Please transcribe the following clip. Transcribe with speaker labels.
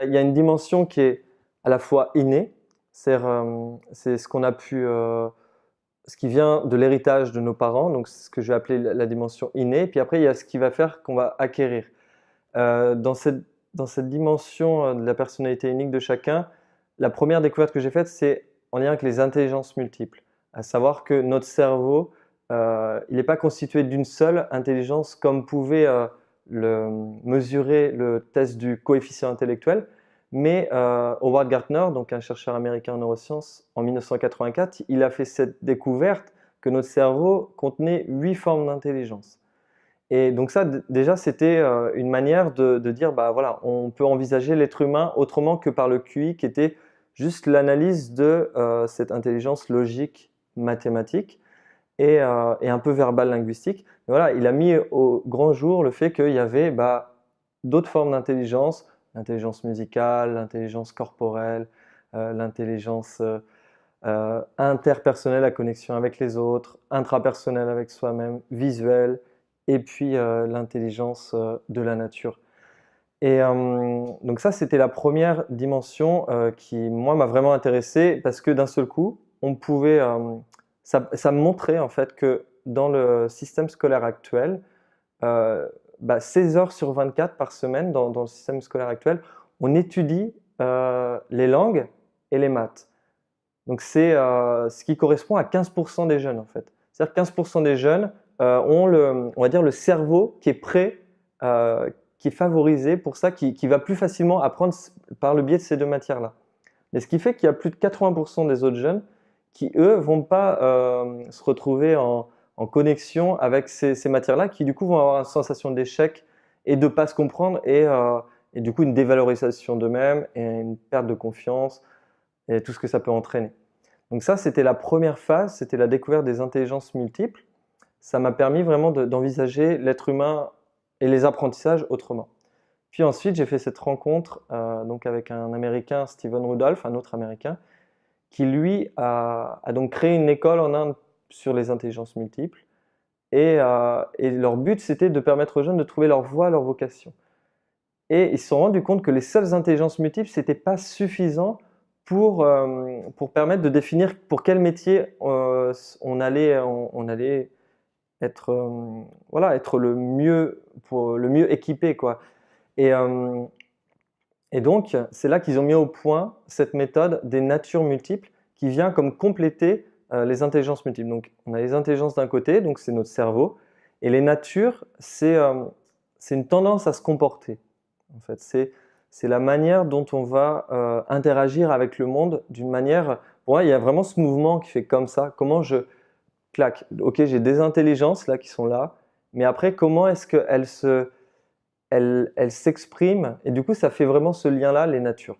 Speaker 1: Il y a une dimension qui est à la fois innée, c'est ce qu'on a pu, ce qui vient de l'héritage de nos parents, donc c'est ce que je vais appeler la dimension innée. Puis après, il y a ce qui va faire qu'on va acquérir. Dans cette dimension de la personnalité unique de chacun, la première découverte que j'ai faite, c'est en lien avec les intelligences multiples. À savoir que notre cerveau, il n'est pas constitué d'une seule intelligence comme pouvait le mesurer le test du coefficient intellectuel, mais Howard Gardner, donc un chercheur américain en neurosciences, en 1984, il a fait cette découverte que notre cerveau contenait 8 formes d'intelligence. Et donc ça, déjà, c'était une manière de dire, bah voilà, on peut envisager l'être humain autrement que par le QI, qui était juste l'analyse de cette intelligence logique, mathématique et un peu verbale linguistique. Mais voilà, il a mis au grand jour le fait qu'il y avait d'autres formes d'intelligence, l'intelligence musicale, l'intelligence corporelle, l'intelligence interpersonnelle, la connexion avec les autres, intrapersonnelle avec soi-même, visuelle, et puis l'intelligence de la nature. Et donc ça, c'était la première dimension qui, moi, m'a vraiment intéressé parce que d'un seul coup, on pouvait, ça me montrait en fait que dans le système scolaire actuel, 16 heures sur 24 par semaine dans le système scolaire actuel, on étudie les langues et les maths. Donc c'est ce qui correspond à 15% des jeunes en fait. C'est-à-dire que 15% des jeunes ont on va dire le cerveau qui est prêt, qui est favorisé pour ça, qui va plus facilement apprendre par le biais de ces deux matières-là. Mais ce qui fait qu'il y a plus de 80% des autres jeunes qui, eux, vont pas se retrouver en connexion avec ces matières-là, qui du coup vont avoir une sensation d'échec et de ne pas se comprendre et du coup une dévalorisation d'eux-mêmes et une perte de confiance et tout ce que ça peut entraîner. Donc ça, c'était la première phase, c'était la découverte des intelligences multiples. Ça m'a permis vraiment d'envisager l'être humain et les apprentissages autrement. Puis ensuite, j'ai fait cette rencontre donc avec un Américain, Stephen Rudolph, un autre Américain, qui lui a donc créé une école en Inde sur les intelligences multiples. Et leur but, c'était de permettre aux jeunes de trouver leur voie, leur vocation. Et ils se sont rendus compte que les seules intelligences multiples, ce n'était pas suffisant pour permettre de définir pour quel métier on allait être, voilà, être le mieux équipé, quoi. Et, euh, et donc, c'est là qu'ils ont mis au point cette méthode des natures multiples qui vient comme compléter les intelligences multiples. Donc, on a les intelligences d'un côté, donc c'est notre cerveau, et les natures, c'est une tendance à se comporter. En fait, c'est la manière dont on va interagir avec le monde d'une manière. Pour moi, il y a vraiment ce mouvement qui fait comme ça. Comment je claque. Ok, j'ai des intelligences là qui sont là, mais après, comment est-ce qu'elles s'expriment? Et du coup, ça fait vraiment ce lien-là, les natures.